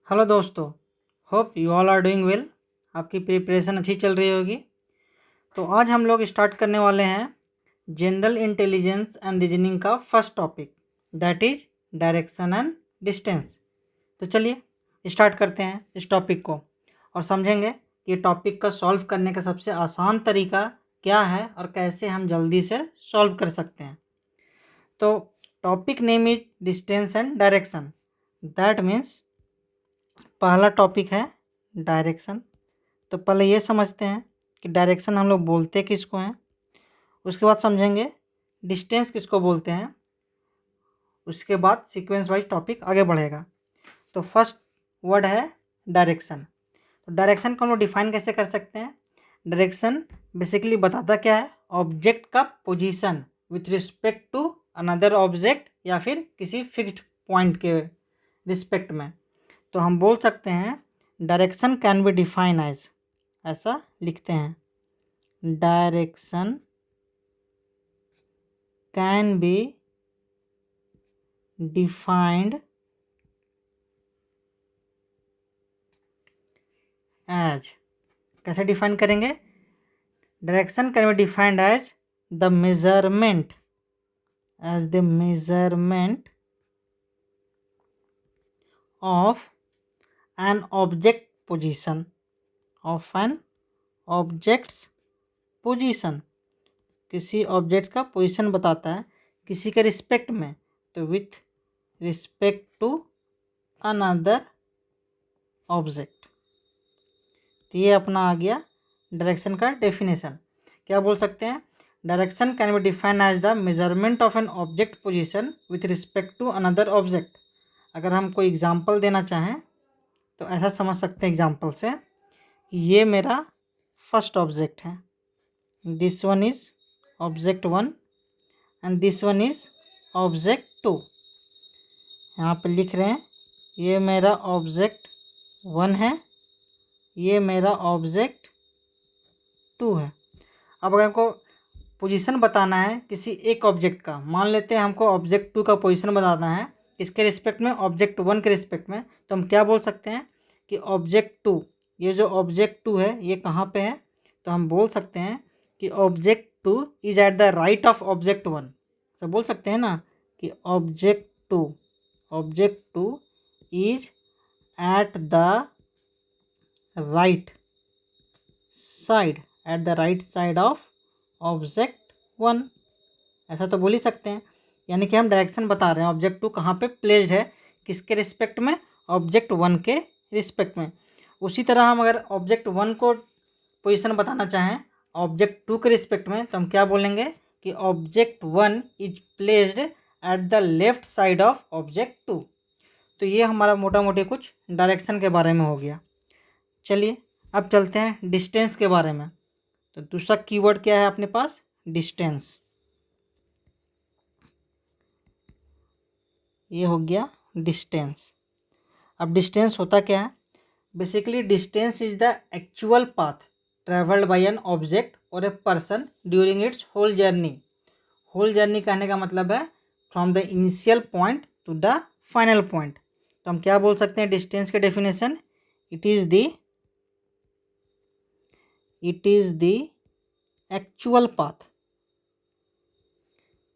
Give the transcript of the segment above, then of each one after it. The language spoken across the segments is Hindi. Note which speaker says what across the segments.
Speaker 1: हेलो दोस्तों, hope you all are doing well. आपकी प्रिपरेशन अच्छी चल रही होगी। तो आज हम लोग स्टार्ट करने वाले हैं जनरल इंटेलिजेंस एंड रीजनिंग का first topic, that is direction and distance. तो चलिए स्टार्ट करते हैं इस टॉपिक को और समझेंगे कि ये टॉपिक का सॉल्व करने का सबसे आसान तरीका क्या है और कैसे हम जल्दी से सॉल्व कर सकते हैं। तो topic name is distance and direction. That means पहला टॉपिक है डायरेक्शन। तो पहले ये समझते हैं कि डायरेक्शन हम लोग बोलते किसको हैं, उसके बाद समझेंगे डिस्टेंस किसको बोलते हैं, उसके बाद सीक्वेंस वाइज टॉपिक आगे बढ़ेगा। तो फर्स्ट वर्ड है डायरेक्शन। तो डायरेक्शन को हम लोग डिफाइन कैसे कर सकते हैं। डायरेक्शन बेसिकली बताता क्या है, ऑब्जेक्ट का position with respect to another object या फिर किसी फिक्स्ड पॉइंट के रिस्पेक्ट में। तो हम बोल सकते हैं direction can be define as, ऐसा लिखते हैं, direction can be defined as. कैसे डिफाइन करेंगे, direction can be defined as the measurement, as the measurement of an object position, of an object's position. किसी ऑब्जेक्ट का पोजीशन बताता है किसी के रिस्पेक्ट में, तो with respect to another object. तो ये अपना आ गया डायरेक्शन का डेफिनेशन। क्या बोल सकते हैं, direction can be define as the measurement of an object position with respect to another object. अगर हम कोई एग्जांपल देना चाहें तो ऐसा समझ सकते हैं एग्जांपल से कि ये मेरा फर्स्ट ऑब्जेक्ट है, this one is object 1 and this one is object 2। यहाँ पे लिख रहे हैं ये मेरा ऑब्जेक्ट 1 है, ये मेरा ऑब्जेक्ट 2 है। अब अगर हमको पोजीशन बताना है किसी एक ऑब्जेक्ट का, मान लेते हैं हमको ऑब्जेक्ट 2 का पोजीशन बताना है किसके रिस्पेक्ट में, ऑब्जेक्ट 1 के रिस्पेक्ट में। तो हम क्या बोल सकते हैं कि ऑब्जेक्ट 2, ये जो ऑब्जेक्ट 2 है ये कहाँ पे है, तो हम बोल सकते हैं कि object 2 is at the right of object 1। सब बोल सकते हैं ना कि object 2 is at the right side, at the right side of object 1। ऐसा तो बोल ही सकते हैं, यानी कि हम डायरेक्शन बता रहे हैं ऑब्जेक्ट 2 कहाँ पे प्लेस्ड है, किसके रिस्पेक्ट में, ऑब्जेक्ट 1 के रिस्पेक्ट में। उसी तरह हम अगर ऑब्जेक्ट 1 को पोजीशन बताना चाहें ऑब्जेक्ट 2 के रिस्पेक्ट में, तो हम क्या बोलेंगे कि object 1 is placed at the left side of object 2। तो ये हमारा मोटा मोटी कुछ डायरेक्शन के बारे में हो गया। चलिए अब चलते हैं डिस्टेंस के बारे में। तो दूसरा कीवर्ड क्या है अपने पास, डिस्टेंस। ये हो गया डिस्टेंस। अब डिस्टेंस होता क्या है, basically distance is the actual path travelled by an object और a person during its whole journey. Whole journey कहने का मतलब है from the initial point to the final point. तो हम क्या बोल सकते हैं डिस्टेंस के definition, it is the actual path,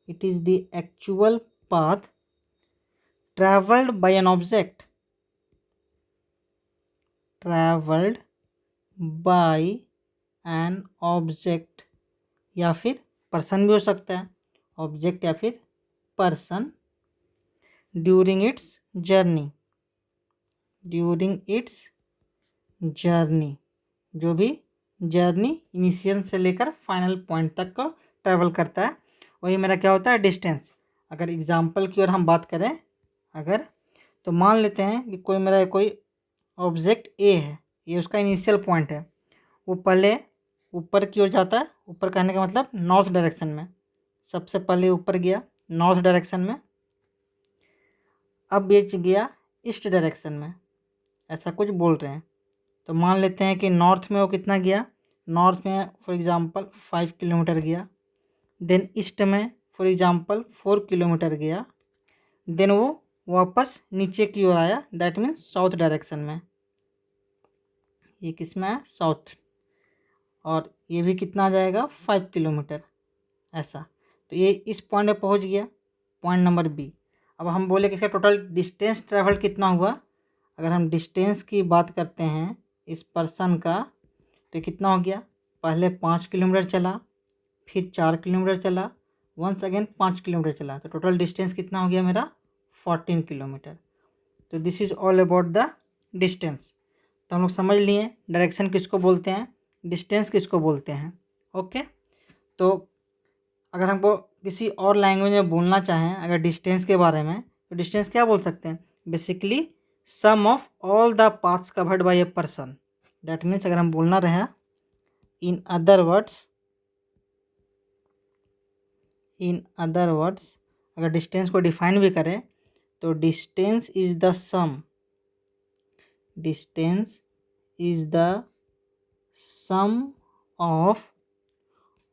Speaker 1: it is the actual path traveled by an object, traveled by an object, या फिर पर्सन भी हो सकता है, ऑब्जेक्ट या फिर पर्सन, ड्यूरिंग इट्स जर्नी, जो भी जर्नी इनिशियल से लेकर फाइनल पॉइंट तक को ट्रैवल करता है, वही मेरा क्या होता है डिस्टेंस। अगर एग्जांपल की ओर हम बात करें अगर, तो मान लेते हैं कि कोई ऑब्जेक्ट ए है, ये उसका इनिशियल पॉइंट है, वो पहले ऊपर की ओर जाता है, ऊपर कहने का मतलब नॉर्थ डायरेक्शन में, सबसे पहले ऊपर गया नॉर्थ डायरेक्शन में, अब ये गया ईस्ट डायरेक्शन में, ऐसा कुछ बोल रहे हैं। तो मान लेते हैं कि नॉर्थ में वो कितना गया, नॉर्थ में फॉर एग्जांपल 5 किलोमीटर गया, देन ईस्ट में फॉर एग्जांपल 4 किलोमीटर गया, देन वो वापस नीचे की ओर आया, दैट मीन्स साउथ डायरेक्शन में। ये किस में है? साउथ। और ये भी कितना आ जाएगा? 5 किलोमीटर, ऐसा। तो ये इस पॉइंट पे पहुंच गया, पॉइंट नंबर बी। अब हम बोले कि इसका टोटल डिस्टेंस ट्रैवल कितना हुआ। अगर हम डिस्टेंस की बात करते हैं इस पर्सन का, तो कितना हो गया? पहले 5 किलोमीटर चला, फिर 4 किलोमीटर चला, वंस अगेन 5 किलोमीटर चला, तो टोटल डिस्टेंस कितना हो गया मेरा? 14 किलोमीटर। तो this is all about the distance. तो हम लोग समझ लिए डायरेक्शन किसको बोलते हैं, डिस्टेंस किसको बोलते हैं। ओके। तो अगर हमको किसी और लैंग्वेज में बोलना चाहें अगर डिस्टेंस के बारे में, तो डिस्टेंस क्या बोल सकते हैं? Basically sum of all the paths covered by a person. That means अगर हम बोलना रहे इन अदर वर्ड्स अगर डिस्टेंस को डिफाइन भी करें तो distance is the sum of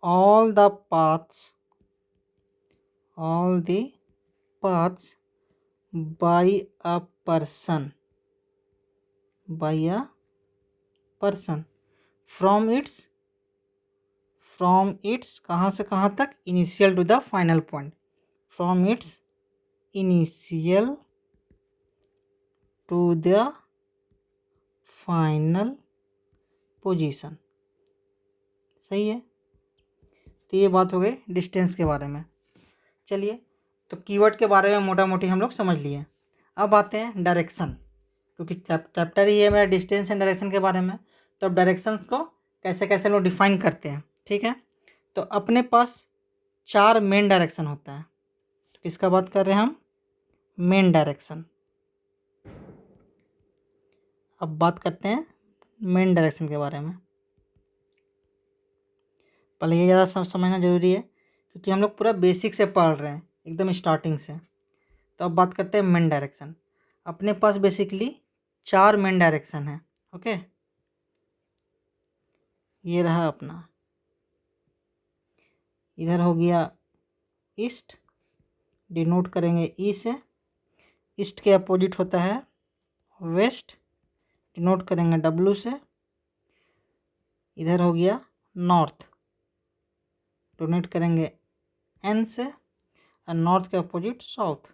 Speaker 1: all the paths by a person from its कहाँ से कहाँ तक? Initial to the final point, from its initial to the final position. सही है। तो ये बात हो गई डिस्टेंस के बारे में। चलिए, तो कीवर्ड के बारे में मोटा मोटी हम लोग समझ लिए। अब आते हैं डायरेक्शन, क्योंकि चैप्टर ही है मेरा डिस्टेंस एंड डायरेक्शन के बारे में। तो अब डायरेक्शंस को कैसे कैसे लोग डिफाइन करते हैं, ठीक है। तो अपने पास 4 मेन डायरेक्शन होता है। तो किसका बात कर रहे हैं हम? Main direction. अब बात करते हैं मेन डायरेक्शन के बारे में। पहले ये ज़्यादा समझना ज़रूरी है, क्योंकि हम लोग पूरा बेसिक से पढ़ रहे हैं, एकदम स्टार्टिंग से। तो अब बात करते हैं मेन डायरेक्शन। अपने पास बेसिकली 4 मेन डायरेक्शन है। ओके, ये रहा अपना, इधर हो गया ईस्ट, डिनोट करेंगे ई से। ईस्ट के अपोजिट होता है वेस्ट, डिनोट करेंगे डब्लू से। इधर हो गया नॉर्थ, डिनोट करेंगे एन से। और नॉर्थ के अपोजिट साउथ।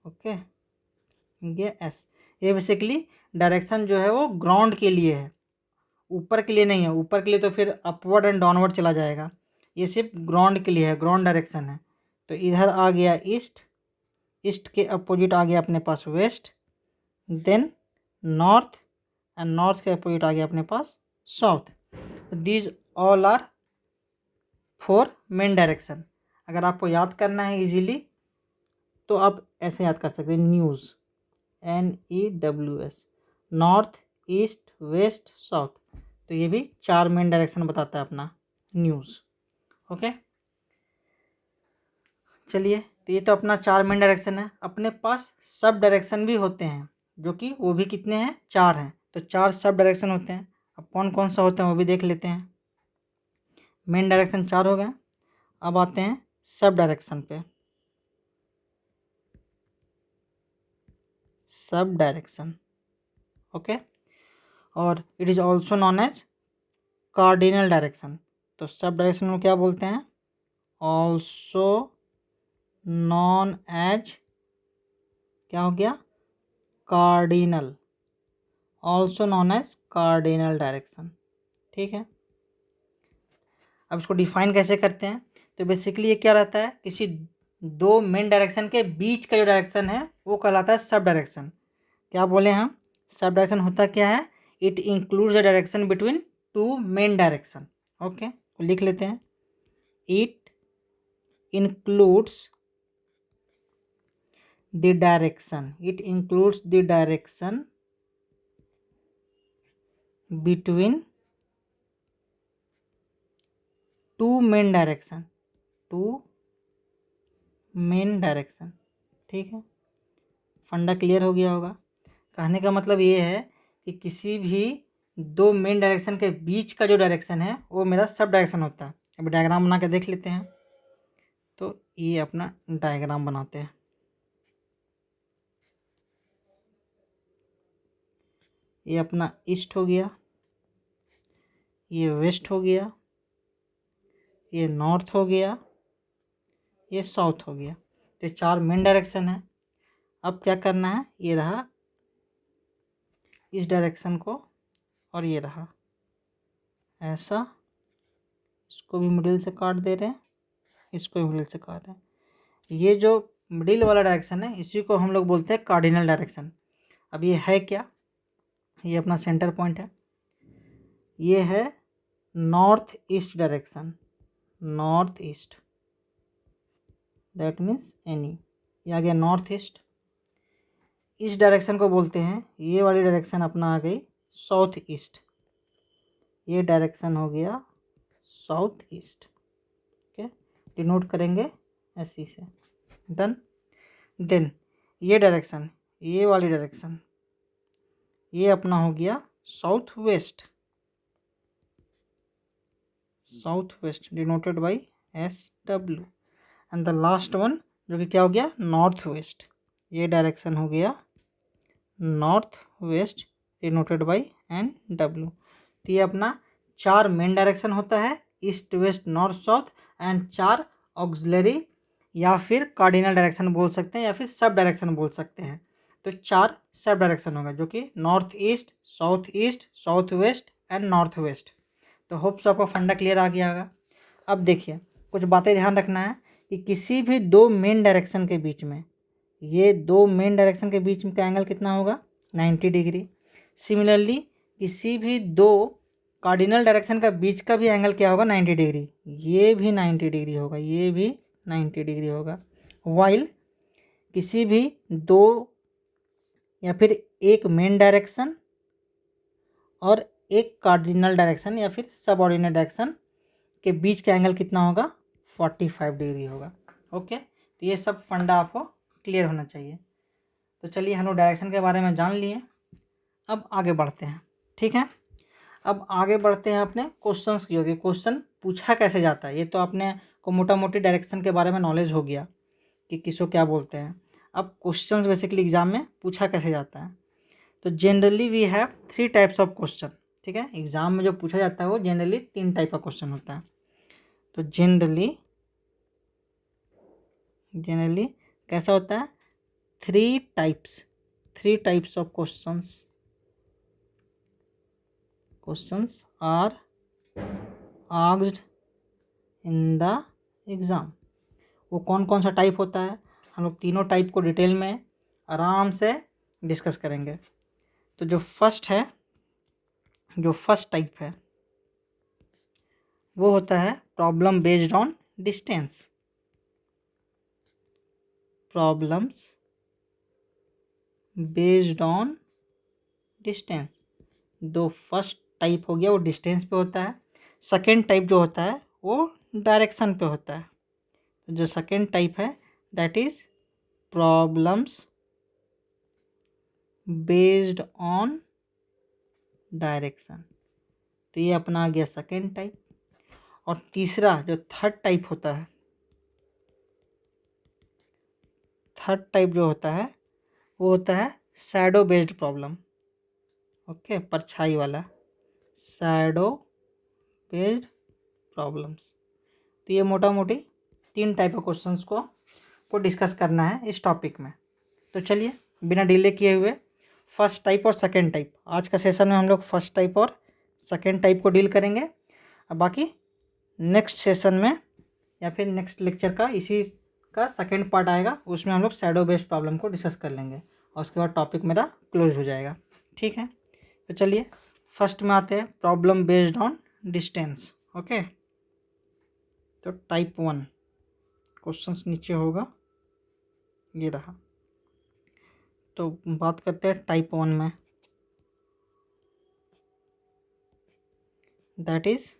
Speaker 1: ओके, ये एस। ये बेसिकली डायरेक्शन जो है वो ग्राउंड के लिए है, ऊपर के लिए नहीं है। ऊपर के लिए तो फिर अपवर्ड एंड डाउनवर्ड चला जाएगा, ये सिर्फ ग्राउंड के लिए है, ग्राउंड डायरेक्शन है। तो इधर आ गया ईस्ट, ईस्ट के अपोजिट आ गया अपने पास west, then north, and north के अपोजिट आ गया अपने पास south. These all are 4 main direction. अगर आपको याद करना है इजीली तो आप ऐसे याद कर सकते हैं, news, NEWS, north, east, west, south. तो ये भी 4 मेन डायरेक्शन बताता है अपना न्यूज़। ओके, चलिए, तो ये तो अपना 4 मेन डायरेक्शन है। अपने पास सब डायरेक्शन भी होते हैं, जो कि वो भी कितने हैं? 4 हैं। तो 4 सब डायरेक्शन होते हैं। अब कौन कौन सा होते हैं वो भी देख लेते हैं। मेन डायरेक्शन 4 हो गए। अब आते हैं सब डायरेक्शन पे। सब डायरेक्शन, ओके, और it is also known as cardinal direction. तो सब डायरेक्शन को क्या बोलते हैं? ऑल्सो नॉन एज, क्या हो गया? Cardinal, also known as cardinal direction. ठीक है, अब इसको डिफाइन कैसे करते हैं? तो बेसिकली ये क्या रहता है, किसी 2 मेन डायरेक्शन के बीच का जो डायरेक्शन है वो कहलाता है सब डायरेक्शन। क्या बोले हम? सब डायरेक्शन होता क्या है? It includes the direction between 2 main direction. Okay, तो लिख लेते हैं, it includes the direction, it includes the direction between 2 main direction, 2 main direction. ठीक है, फंडा क्लियर हो गया होगा। कहने का मतलब ये है कि किसी भी 2 मेन डायरेक्शन के बीच का जो डायरेक्शन है वो मेरा सब डायरेक्शन होता है। अभी डायग्राम बना के देख लेते हैं। तो ये अपना डायग्राम बनाते हैं। ये अपना ईस्ट हो गया, ये वेस्ट हो गया, ये नॉर्थ हो गया, ये साउथ हो गया। तो 4 मेन डायरेक्शन है। अब क्या करना है, ये रहा इस डायरेक्शन को, और ये रहा ऐसा, इसको भी मिडिल से काट दे रहे हैं, इसको भी मिडिल से काट रहे हैं। ये जो मिडिल वाला डायरेक्शन है इसी को हम लोग बोलते हैं कार्डिनल डायरेक्शन। अब ये है क्या, ये अपना सेंटर पॉइंट है, ये है north east direction, north east, that means any, ये आ गया नॉर्थ ईस्ट। इस डायरेक्शन को बोलते हैं, ये वाली डायरेक्शन अपना आ गई साउथ ईस्ट, ये डायरेक्शन हो गया साउथ ईस्ट। ओके, डिनोट करेंगे ऐसी से, डन। देन ये डायरेक्शन, ये वाली डायरेक्शन, ये अपना हो गया south waste, south west denoted by SW। And the last one जो कि क्या हो गया, नॉर्थ वेस्ट, ये डायरेक्शन हो गया north west denoted by NW। तो ये अपना 4 मेन डायरेक्शन होता है, east west north south, and 4 auxiliary या फिर कार्डिनल डायरेक्शन बोल सकते हैं या फिर सब डायरेक्शन बोल सकते हैं। तो 4 सब डायरेक्शन होगा जो कि north east, south west and north west. तो होप सो आपको फंडा क्लियर आ गया होगा। अब देखिए कुछ बातें ध्यान रखना है कि किसी भी 2 मेन डायरेक्शन के बीच में, ये 2 मेन डायरेक्शन के बीच में का एंगल कितना होगा, 90 डिग्री। सिमिलरली किसी भी 2 कार्डिनल डायरेक्शन का बीच का भी एंगल क्या होगा, 90 डिग्री, ये भी 90 डिग्री होगा, ये भी 90 डिग्री होगा। वाइल किसी भी 2 या फिर एक मेन डायरेक्शन और एक कार्डिनल डायरेक्शन या फिर सब ऑर्डिनल डायरेक्शन के बीच का एंगल कितना होगा, 45 डिग्री होगा। ओके, तो ये सब फंडा आपको क्लियर होना चाहिए। तो चलिए हम लोग डायरेक्शन के बारे में जान लिए, अब आगे बढ़ते हैं। ठीक है, अब आगे बढ़ते हैं अपने क्वेश्चंस की ओर। क्वेश्चन पूछा कैसे जाता है, ये तो आपने को मोटा मोटी डायरेक्शन के बारे में नॉलेज हो गया कि किसको क्या बोलते हैं। अब क्वेश्चंस बेसिकली एग्जाम में पूछा कैसे जाता है। तो generally we have 3 types of question. ठीक है, एग्जाम में जो पूछा जाता है वो जनरली 3 टाइप का क्वेश्चन होता है। तो जनरली कैसा होता है, 3 types of questions are asked in the exam. वो कौन कौन सा टाइप होता है, हम लोग तीनों टाइप को डिटेल में आराम से डिस्कस करेंगे। तो जो फर्स्ट टाइप है वो होता है problem based on distance. Problems based on distance, दो फर्स्ट टाइप हो गया वो डिस्टेंस पे होता है। सेकेंड टाइप जो होता है वो डायरेक्शन पे होता है। जो सेकेंड टाइप है that is problems based on direction. तो ये अपना आ गया सेकेंड टाइप। और तीसरा जो थर्ड टाइप होता है, थर्ड टाइप जो होता है वो होता है शैडो बेस्ड प्रॉब्लम। ओके, परछाई वाला, शैडो बेस्ड प्रॉब्लम्स। तो ये मोटा मोटी 3 टाइप ऑफ क्वेश्चंस को डिस्कस करना है इस टॉपिक में। तो चलिए बिना डिले किए हुए फर्स्ट टाइप और सेकेंड टाइप, आज का सेशन में हम लोग फर्स्ट टाइप और सेकेंड टाइप को डील करेंगे। अब बाकी नेक्स्ट सेशन में या फिर नेक्स्ट लेक्चर का इसी का सेकेंड पार्ट आएगा, उसमें हम लोग शैडो बेस्ड प्रॉब्लम को डिस्कस कर लेंगे और उसके बाद टॉपिक मेरा क्लोज हो जाएगा। ठीक है, तो चलिए फर्स्ट में आते हैं, problem based on distance. Okay, तो टाइप 1 क्वेश्चंस नीचे होगा, ये रहा। तो बात करते हैं टाइप 1 में, that is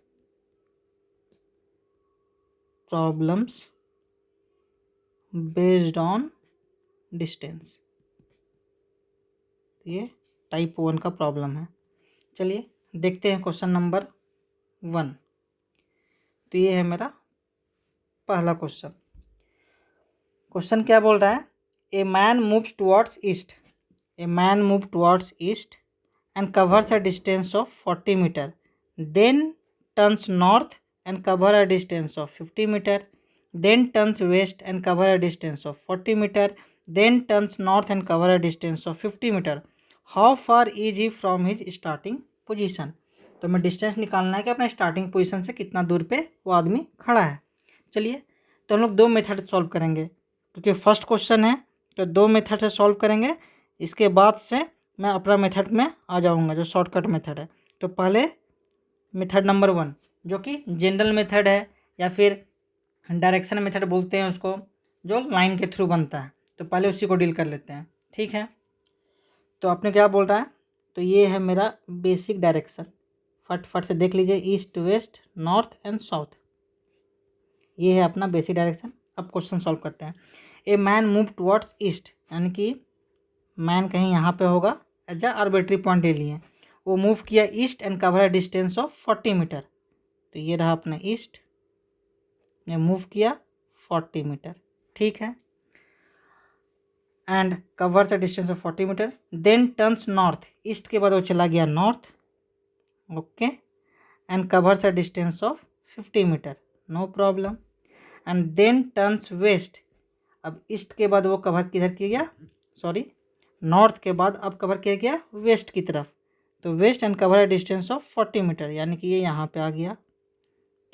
Speaker 1: problems based on distance. ये टाइप 1 का प्रॉब्लम है। चलिए देखते हैं क्वेश्चन नंबर 1। तो ये है मेरा पहला क्वेश्चन। क्वेश्चन क्या बोल रहा है, a man moves towards east, a man move towards east and covers a distance of 40 meter, then turns north and cover a distance of 50 meter, then turns west and cover a distance of 40 meter, then turns north and cover a distance of 50 meter. How far is he from his starting position? तो हमें डिस्टेंस निकालना है कि अपने स्टार्टिंग पोजीशन से कितना दूर पे वो आदमी खड़ा है। चलिए, तो हम लोग दो मेथड सॉल्व करेंगे, क्योंकि फर्स्ट क्वेश्चन है तो दो मेथड से सॉल्व करेंगे। इसके बाद से मैं अपना मेथड में आ जाऊंगा जो शॉर्टकट मेथड है। तो पहले मेथड नंबर 1 जो कि जनरल मेथड है या फिर डायरेक्शन मेथड बोलते हैं उसको, जो लाइन के थ्रू बनता है, तो पहले उसी को डील कर लेते हैं। ठीक है, तो आपने क्या बोल रहा है, तो ये है मेरा बेसिक डायरेक्शन। फट से देख लीजिए, east west north and south, ये है अपना बेसिक डायरेक्शन। अब क्वेश्चन सॉल्व करते हैं। A man move towards east, यानी कि मैन कहीं यहाँ पे होगा, एज अ आर्बिट्री पॉइंट ले लिए, वो मूव किया east and cover a distance of 40 metre. तो ये रहा अपना ईस्ट, ने मूव किया 40 मीटर। ठीक है, and covers a distance of 40 metre, then turns north, east के बाद वो चला गया north, okay, and covers a distance of 50 metre, no problem, and then turns west. अब ईस्ट के बाद वो कवर किधर किया, सॉरी नॉर्थ के बाद अब कवर किया गया वेस्ट की तरफ, तो west and cover a distance of 40 metre, यानी कि ये यहाँ पे आ गया,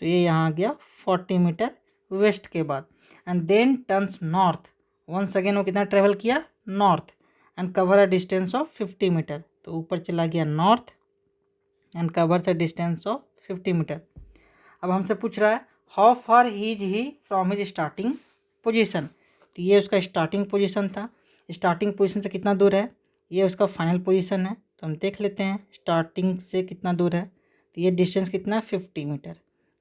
Speaker 1: तो ये यहाँ आ गया 40 मीटर वेस्ट के बाद, and then turns north, once again वो कितना ट्रेवल किया north, and cover a distance of 50 metre, तो ऊपर चला गया north and covers a distance of 50 metre. अब हमसे पूछ रहा है how far is he from his starting position, तो ये उसका स्टार्टिंग पोजीशन था, स्टार्टिंग पोजीशन से कितना दूर है, ये उसका फाइनल पोजीशन है। तो हम देख लेते हैं स्टार्टिंग से कितना दूर है, तो ये डिस्टेंस कितना है 50 metre,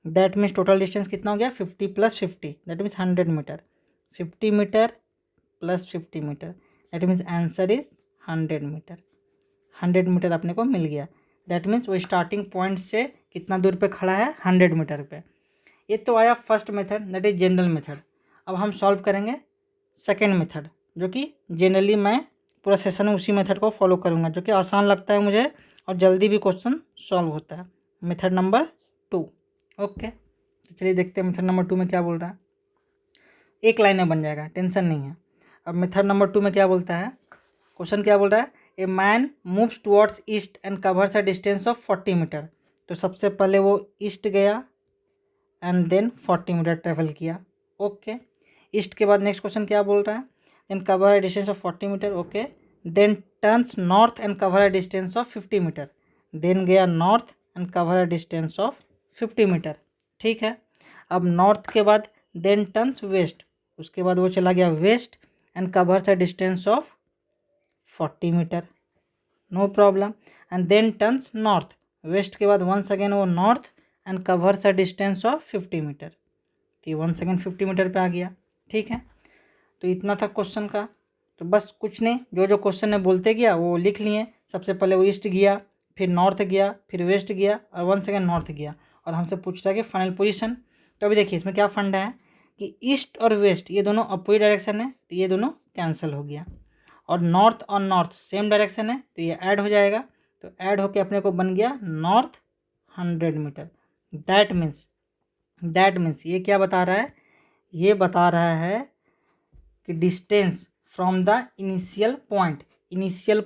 Speaker 1: that means total distance कितना हो गया 50 + 50, that means 100 metre, 50 metre + 50 metre, that means answer is 100 metre. 100 metre अपने को मिल गया, दैट मीन्स वो स्टार्टिंग पॉइंट से कितना दूर पे खड़ा है 100 मीटर पे। ये तो आया first method, that is general method. अब हम सॉल्व करेंगे सेकेंड मेथड, जो कि जनरली मैं पूरा सेशन में उसी मेथड को फॉलो करूँगा, जो कि आसान लगता है मुझे और जल्दी भी क्वेश्चन सॉल्व होता है। मेथड नंबर 2, ओके, तो चलिए देखते हैं मेथड नंबर 2 में क्या बोल रहा है। एक लाइन में बन जाएगा, टेंशन नहीं है। अब मेथड नंबर 2 में क्या बोलता है, क्वेश्चन क्या बोल रहा है, a man moves towards east and covers a distance of 40 metre. तो सबसे पहले वो ईस्ट गया एंड देन 40 मीटर ट्रेवल किया, ओके। ईस्ट के बाद नेक्स्ट क्वेश्चन क्या बोल रहा है, then cover a distance of 40 metre, okay, then turns north and cover a distance of 50 metre, then गया north and cover a distance of 50 metre. ठीक है, अब नॉर्थ के बाद देन टर्न्स वेस्ट, उसके बाद वो चला गया west and covers a distance of 40 metre, no problem, and then turns north, west के बाद वंस अगेन वो north and covers a distance of 50 metre, तो ये वंस अगेन 50 मीटर पे आ गया। ठीक है, तो इतना था क्वेश्चन का। तो बस कुछ नहीं, जो जो क्वेश्चन ने बोलते गया वो लिख लिए। सबसे पहले वो ईस्ट गया, फिर नॉर्थ गया, फिर वेस्ट गया और वंस अगेन नॉर्थ गया, और हमसे पूछता है कि फाइनल पोजीशन। तो अभी देखिए इसमें क्या फंडा है कि ईस्ट और वेस्ट ये दोनों अपोजिट डायरेक्शन है, तो ये दोनों कैंसिल हो गया, और नॉर्थ और नॉर्थ सेम डायरेक्शन है, तो ये ऐड हो जाएगा, तो ऐड होके अपने को बन गया नॉर्थ 100 मीटर। दैट मीन्स ये क्या बता रहा है, ये बता रहा है कि distance from the initial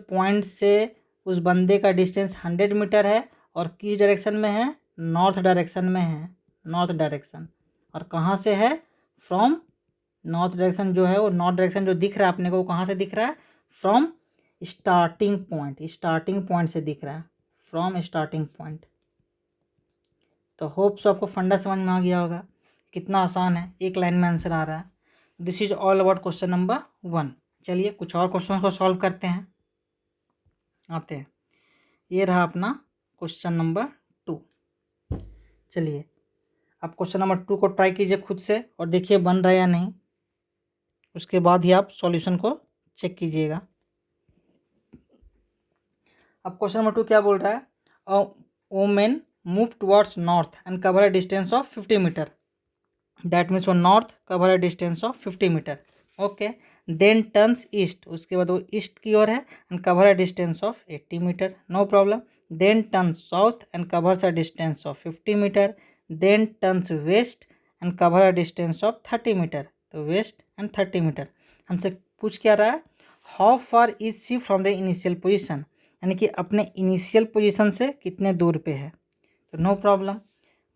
Speaker 1: point से उस बंदे का डिस्टेंस 100 मीटर है, और किस डायरेक्शन में है, नॉर्थ डायरेक्शन में है, नॉर्थ डायरेक्शन। और कहाँ से है, फ्रॉम नॉर्थ डायरेक्शन जो है, वो नॉर्थ डायरेक्शन जो दिख रहा है अपने को, वो कहाँ से दिख रहा है, फ्रॉम स्टार्टिंग पॉइंट से दिख रहा है, फ्रॉम स्टार्टिंग पॉइंट। तो होप सो आपको फंडा समझ में आ गया होगा, कितना आसान है, एक लाइन में आंसर आ रहा है। This is all about question number 1। चलिए कुछ और क्वेश्चन को सॉल्व करते हैं, आते हैं। ये रहा अपना क्वेश्चन नंबर 2। चलिए आप क्वेश्चन नंबर 2 को ट्राई कीजिए खुद से और देखिए बन रहा है या नहीं, उसके बाद ही आप सॉल्यूशन को चेक कीजिएगा। अब क्वेश्चन नंबर 2 क्या बोल रहा है, women move towards north and cover a distance of 50 metre, that means वो north cover a distance of 50 metre, okay, then turns east, उसके बाद वो ईस्ट की ओर है and cover a distance of 80 metre, no problem. Then turns south and covers a distance of 50 metre, then turns west and cover a distance of 30 metre, तो वेस्ट एंड 30 मीटर। हमसे पूछ क्या रहा है, how far is C from the initial position, यानी कि अपने इनिशियल पोजीशन से कितने दूर पे है, तो नो प्रॉब्लम।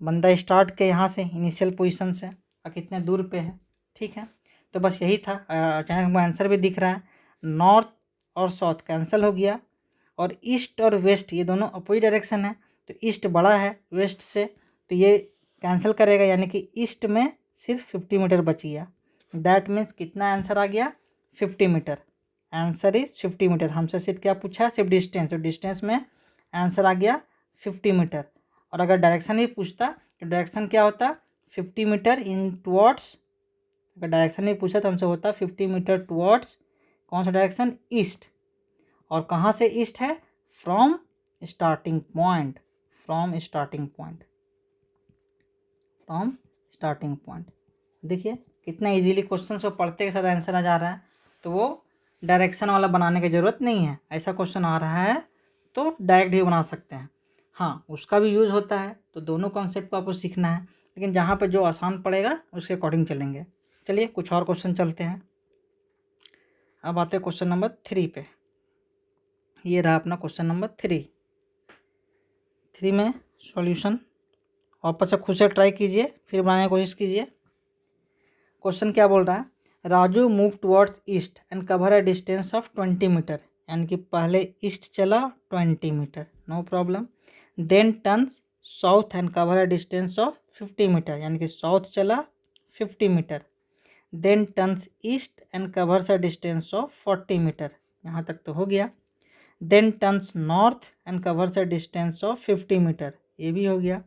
Speaker 1: बंदा स्टार्ट के यहाँ से इनिशियल पोजीशन से और कितने दूर पे है, ठीक है। तो बस यही था। अचानक हमको आंसर भी दिख रहा है, नॉर्थ और साउथ कैंसिल हो गया, और ईस्ट और वेस्ट ये दोनों अपोजिट डायरेक्शन है, तो ईस्ट बड़ा है वेस्ट से, तो ये कैंसिल करेगा, यानी कि ईस्ट में सिर्फ 50 मीटर बच गया। दैट मीन्स कितना आंसर आ गया, 50 मीटर। Answer is 50 metre. हमसे सिर्फ क्या पूछा, सिर्फ डिस्टेंस, तो डिस्टेंस में आंसर आ गया 50 मीटर। और अगर डायरेक्शन भी पूछता तो डायरेक्शन क्या होता, 50 मीटर इन टुवर्ड्स, अगर डायरेक्शन नहीं पूछा तो हमसे होता 50 मीटर टुवर्ड्स कौन सा डायरेक्शन, ईस्ट। और कहाँ से ईस्ट है, from starting point, from starting point, from starting point. देखिए कितना इजीली क्वेश्चन को पढ़ते के साथ आंसर आ जा रहा है, तो वो डायरेक्शन वाला बनाने की ज़रूरत नहीं है। ऐसा क्वेश्चन आ रहा है तो डायरेक्ट भी बना सकते हैं, हाँ उसका भी यूज़ होता है, तो दोनों कॉन्सेप्ट को आपको सीखना है, लेकिन जहाँ पर जो आसान पड़ेगा उसके अकॉर्डिंग चलेंगे। चलिए कुछ और क्वेश्चन चलते हैं। अब आते हैं क्वेश्चन नंबर 3 पे। ये रहा अपना क्वेश्चन नंबर 3 में सॉल्यूशन वापस से खुद से ट्राई कीजिए, फिर बनाने की कोशिश कीजिए। क्वेश्चन क्या बोल रहा है, Raju move towards east and cover a distance of 20 metre, यानी कि पहले ईस्ट चला 20 metre, no problem. Then turns south and cover a distance of 50 metre, यानी कि साउथ चला 50 metre. Then turns east and covers a distance of 40 metre, यहाँ तक तो हो गया। Then turns north and covers a distance of 50 metre, ये भी हो गया।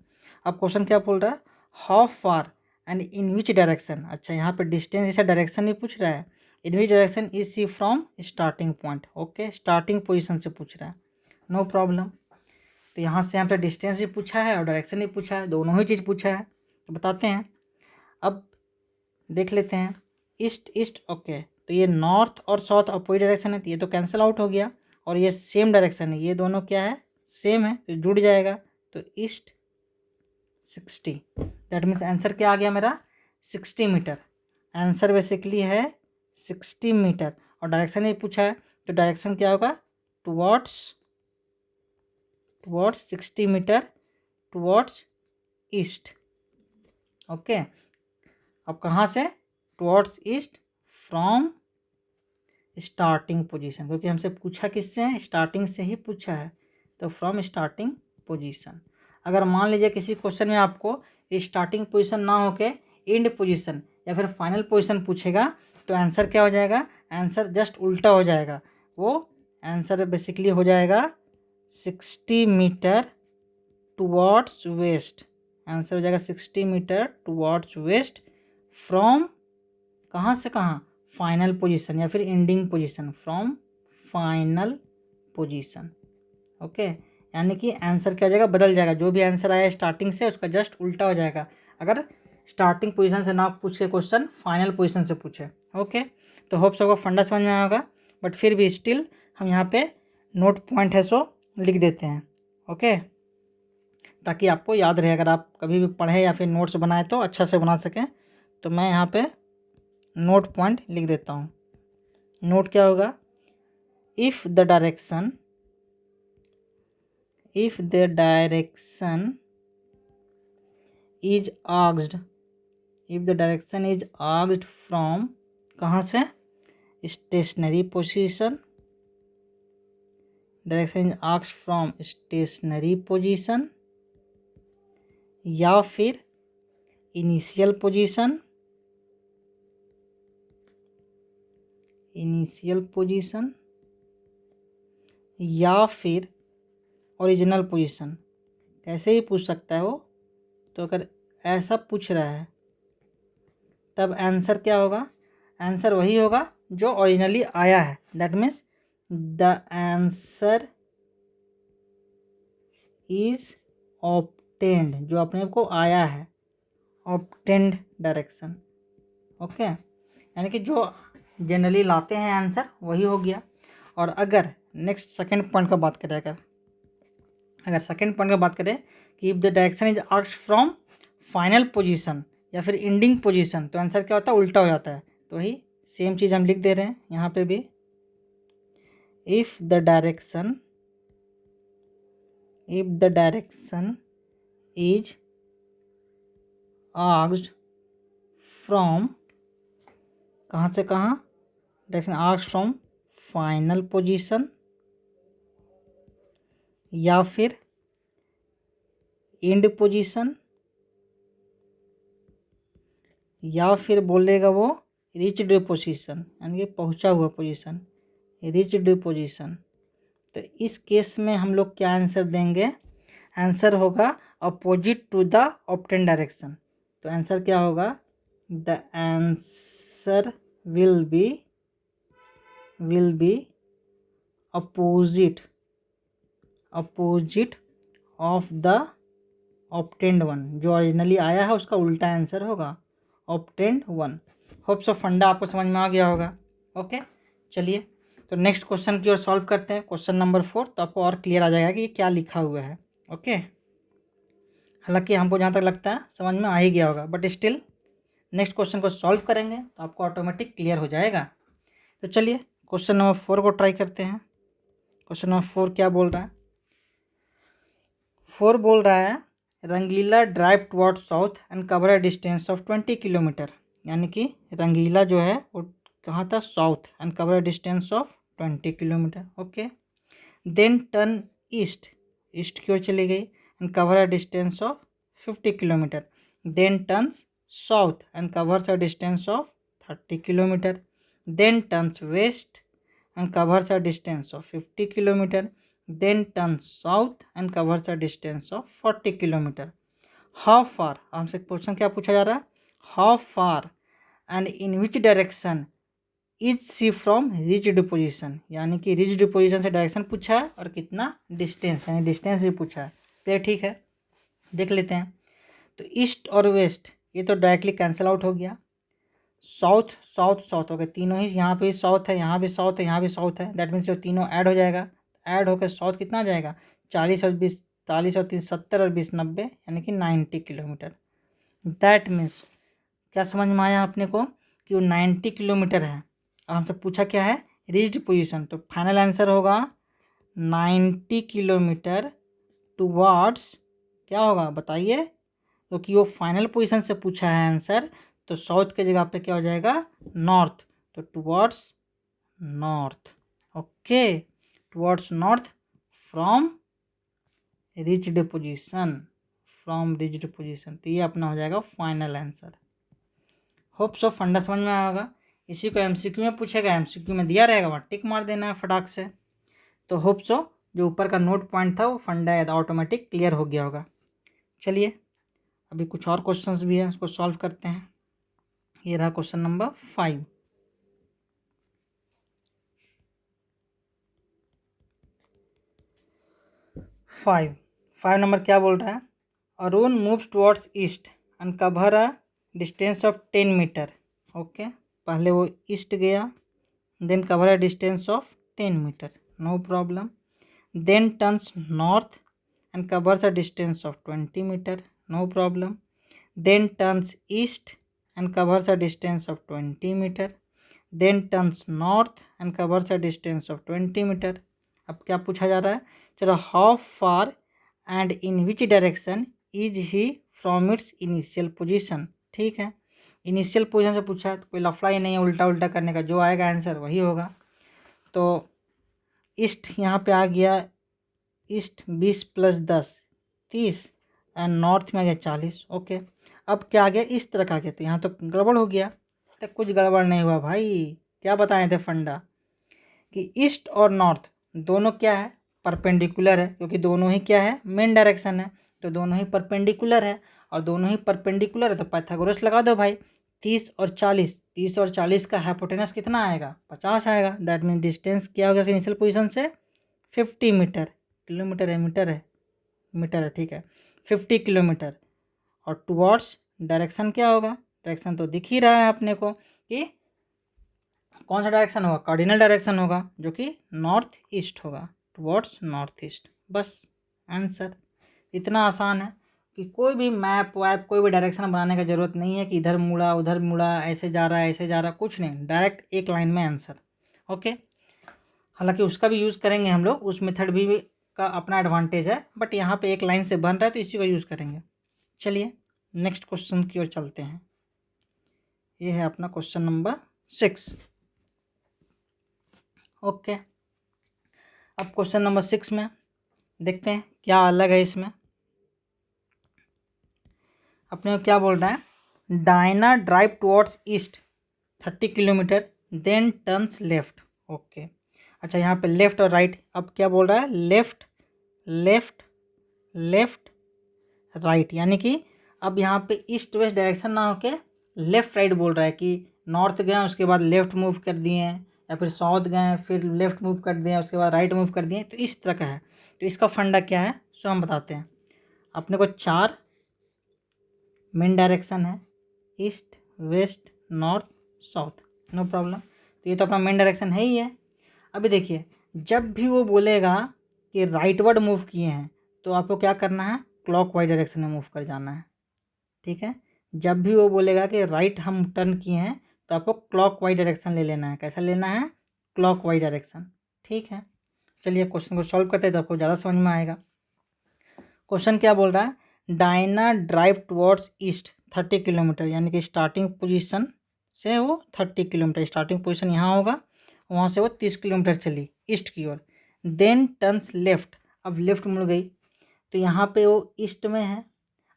Speaker 1: अब क्वेश्चन क्या बोल रहा है, how far and in which direction, अच्छा यहाँ पे डिस्टेंस ऐसा डायरेक्शन नहीं पूछ रहा है, in which direction is C from starting point, okay starting position से पूछ रहा है, नो प्रॉब्लम। तो यहाँ से यहाँ पे डिस्टेंस भी पूछा है और डायरेक्शन भी पूछा है, दोनों ही चीज़ पूछा है, तो बताते हैं। अब देख लेते हैं, ईस्ट ईस्ट, ओके तो ये नॉर्थ और साउथ अपोजिट डायरेक्शन है, तो ये तो कैंसिल आउट हो गया, और ये सेम डायरेक्शन है, ये दोनों क्या है, सेम है, तो जुड़ जाएगा, तो ईस्ट 60, दैट मीन्स आंसर क्या आ गया मेरा, 60 मीटर। आंसर बेसिकली है 60 मीटर, और डायरेक्शन ही पूछा है, तो डायरेक्शन क्या होगा, towards, towards 60 metre towards east, okay. अब कहाँ से, towards east from starting position, क्योंकि हमसे पूछा किससे है, स्टार्टिंग से ही पूछा है, तो फ्रॉम स्टार्टिंग पोजीशन। अगर मान लीजिए किसी क्वेश्चन में आपको स्टार्टिंग पोजीशन ना होके एंड पोजीशन या फिर फाइनल पोजीशन पूछेगा, तो आंसर क्या हो जाएगा, आंसर जस्ट उल्टा हो जाएगा। वो आंसर बेसिकली हो जाएगा 60 मीटर टुवर्ड्स वेस्ट, आंसर हो जाएगा 60 मीटर टुवर्ड्स वेस्ट फ्रॉम, कहाँ से कहाँ, फाइनल पोजीशन या फिर ending position, from final position, okay. यानी कि आंसर क्या हो जाएगा, बदल जाएगा, जो भी आंसर आया स्टार्टिंग से उसका जस्ट उल्टा हो जाएगा, अगर स्टार्टिंग पोजीशन से ना पूछे क्वेश्चन, फाइनल पोजीशन से पूछे, ओके। तो होप सबको फंडा समझ में आया होगा, बट फिर भी स्टिल हम यहाँ पे नोट पॉइंट है सो लिख देते हैं, ओके, ताकि आपको याद रहे, अगर आप कभी भी पढ़ें या फिर नोट्स बनाए तो अच्छा से बना सकें। तो मैं यहाँ पे नोट पॉइंट लिख देता हूँ। नोट क्या होगा, if the direction is asked, if the direction is asked from, कहाँ से, stationary position, direction is asked from stationary position, या फिर इनिशियल पोजीशन, या फिर ओरिजिनल पोजीशन, ऐसे ही पूछ सकता है वो। तो अगर ऐसा पूछ रहा है तब आंसर क्या होगा, आंसर वही होगा जो ओरिजिनली आया है, that means the answer is obtained, जो अपने को आया है, ऑब्टेन्ड डायरेक्शन, ओके। यानी कि जो जनरली लाते हैं आंसर, वही हो गया। और अगर नेक्स्ट सेकंड पॉइंट का बात करें, अगर सेकंड पॉइंट का बात करें कि if the direction is asked from final position या फिर एंडिंग पोजीशन, तो आंसर क्या होता है, उल्टा हो जाता है। तो वही सेम चीज़ हम लिख दे रहे हैं यहाँ पे भी, if the direction is asked from, कहाँ से कहाँ, direction asked from final position या फिर एंड पोजीशन, या फिर बोलेगा वो रीच्ड पोजीशन, यानी कि पहुंचा हुआ पोजीशन, रीच्ड पोजीशन। तो इस केस में हम लोग क्या आंसर देंगे, आंसर होगा opposite to the obtain direction. तो आंसर क्या होगा, the answer will be opposite of the obtained one. जो ओरिजिनली आया है उसका उल्टा आंसर होगा ऑब्टेन्ड वन। होप सो फंडा आपको समझ में आ गया होगा। ओके, चलिए तो नेक्स्ट क्वेश्चन की ओर सॉल्व करते हैं, क्वेश्चन नंबर 4। तो आपको और क्लियर आ जाएगा कि क्या लिखा हुआ है। ओके, हालांकि हमको जहाँ तक लगता है समझ में आ ही गया होगा, बट स्टिल नेक्स्ट क्वेश्चन को सॉल्व करेंगे तो आपको ऑटोमेटिक क्लियर हो जाएगा। तो चलिए क्वेश्चन नंबर 4 को ट्राई करते हैं। क्वेश्चन नंबर 4 क्या बोल रहा है, 4 बोल रहा है Rangila drive toward south and cover a distance of 20 kilometre. यानी कि रंगीला जो है वो कहाँ था, south, and cover a distance of 20 kilometre. Okay, then turn east, east की ओर चली गई, and cover a distance of 50 kilometre. Then turns south and covers a distance of 30 kilometre. Then turns west and covers a distance of 50 kilometre. then turns south and covers a distance of 40 kilometre. how far, हमसे क्वेश्चन क्या पूछा जा रहा है, how far and in which direction is C from reached position. यानी कि रिज्ड पोजीशन से डायरेक्शन पूछा है और कितना डिस्टेंस, यानी डिस्टेंस भी पूछा है। तो ये ठीक है, देख लेते हैं। तो ईस्ट और वेस्ट ये तो डायरेक्टली कैंसिल आउट हो गया। साउथ साउथ साउथ हो गए, तीनों ही, यहाँ पे साउथ है, यहाँ भी साउथ है, यहाँ भी साउथ है। दैट मीन्स ये तीनों ऐड हो जाएगा, ऐड होकर साउथ कितना आ जाएगा, 40 और 20, 40 और 30 70 और 20 90, यानी कि 90 किलोमीटर। दैट मीन्स क्या समझ में आया अपने को कि वो 90 किलोमीटर है। अब हमसे पूछा क्या है, रीच्ड पोजीशन। तो फाइनल आंसर होगा 90 किलोमीटर टुवर्ड्स, क्या होगा बताइए, क्योंकि वो फाइनल पोजीशन से पूछा है आंसर, तो साउथ के जगह पे क्या हो जाएगा, नॉर्थ। तो towards north. Okay, towards north from reached position, तो ये अपना हो जाएगा फाइनल आंसर। होप सो फंडा समझ में आया होगा। इसी को एमसीक्यू में पूछेगा, एमसीक्यू में दिया रहेगा, वहाँ टिक मार देना है फटाक से। तो होप सो जो ऊपर का नोट पॉइंट था वो फंडा ऑटोमेटिक क्लियर हो गया होगा। चलिए अभी कुछ और क्वेश्चंस भी है, उसको सॉल्व करते हैं। ये रहा क्वेश्चन नंबर 5। फाइव नंबर क्या बोल रहा है, Arun moves towards east and cover a distance of 10 metre. Okay, पहले वो ईस्ट गया, then cover a distance of 10 metre, no problem. Then turns north and covers a distance of 20 metre, no problem. Then turns east and covers a distance of 20 metre. Then turns north and covers a distance of 20 metre. अब क्या पूछा जा रहा है, चलो how far and in which direction is he from its initial position. ठीक है, इनिशियल पोजीशन से पूछा है तो कोई लफड़ा ही नहीं है उल्टा उल्टा करने का, जो आएगा आंसर वही होगा। तो ईस्ट यहाँ पे आ गया, ईस्ट 20 + 10 30, एंड नॉर्थ में आ गया 40। ओके, अब क्या आ गया, इस तरह का आ गया, तो यहाँ तो गड़बड़ हो गया। तो कुछ गड़बड़ नहीं हुआ भाई, क्या बताए थे फंडा कि ईस्ट और नॉर्थ दोनों क्या है, परपेंडिकुलर है, क्योंकि दोनों ही क्या है, मेन डायरेक्शन है। तो दोनों ही परपेंडिकुलर है, और दोनों ही परपेंडिकुलर है तो पाइथागोरस लगा दो भाई। 30 और 40 का हाइपोटेनस कितना आएगा, 50 आएगा। दैट मीन्स डिस्टेंस क्या होगा इनिशियल पोजीशन से, 50 मीटर, किलोमीटर है, मीटर है, ठीक है, 50 किलोमीटर। और टुवर्ड्स डायरेक्शन क्या होगा, डायरेक्शन तो दिख ही रहा है अपने को कि कौन सा डायरेक्शन होगा, कार्डिनल डायरेक्शन होगा जो कि नॉर्थ ईस्ट होगा, टुवर्ड्स नॉर्थ ईस्ट। बस आंसर इतना आसान है कि कोई भी मैप वैप कोई भी डायरेक्शन बनाने का ज़रूरत नहीं है कि इधर मुड़ा उधर मुड़ा, ऐसे जा रहा है ऐसे जा रहा, कुछ नहीं, डायरेक्ट एक लाइन में आंसर। ओके, हालांकि उसका भी यूज़ करेंगे हम लोग, उस मेथड भी का अपना एडवांटेज है, बट यहाँ पे एक लाइन से बन रहा है तो इसी को यूज़ करेंगे। चलिए नेक्स्ट क्वेश्चन की ओर चलते हैं। ये है अपना क्वेश्चन नंबर 6। ओके, अब क्वेश्चन नंबर 6 में देखते हैं क्या अलग है इसमें। अपने को क्या बोल रहा है, Diana drive towards east 30 kilometre then turns left. Okay, अच्छा यहाँ पे लेफ्ट और राइट, अब क्या बोल रहा है, लेफ्ट लेफ्ट लेफ्ट राइट, यानी कि अब यहाँ पे ईस्ट वेस्ट डायरेक्शन ना होके लेफ्ट राइट बोल रहा है कि नॉर्थ गए उसके बाद लेफ्ट मूव कर दिए या फिर साउथ गए फिर लेफ्ट मूव कर दिए उसके बाद राइट मूव कर दिए, तो इस तरह का है। तो इसका फंडा क्या है सो हम बताते हैं। अपने को 4 मेन डायरेक्शन है, east west north south, no problem. तो ये तो अपना मेन डायरेक्शन है ही है। अभी देखिए जब भी वो बोलेगा कि राइटवर्ड मूव किए हैं तो आपको क्या करना है, क्लॉकवाइज डायरेक्शन में मूव कर जाना है। ठीक है, जब भी वो बोलेगा कि राइट हम टर्न किए हैं तो आपको क्लॉकवाइज डायरेक्शन ले लेना है। कैसा लेना है, क्लॉकवाइज डायरेक्शन। ठीक है, चलिए क्वेश्चन को सॉल्व करते हैं तो आपको ज़्यादा समझ में आएगा। क्वेश्चन क्या बोल रहा है, Diana drive towards east 30 kilometre, यानी कि स्टार्टिंग पोजीशन से वो 30 किलोमीटर, स्टार्टिंग पोजीशन यहाँ होगा, वहाँ से वो 30 किलोमीटर चली ईस्ट की ओर। देन टर्न्स लेफ्ट, अब लेफ्ट मुड़ गई, तो यहाँ पे वो ईस्ट में है,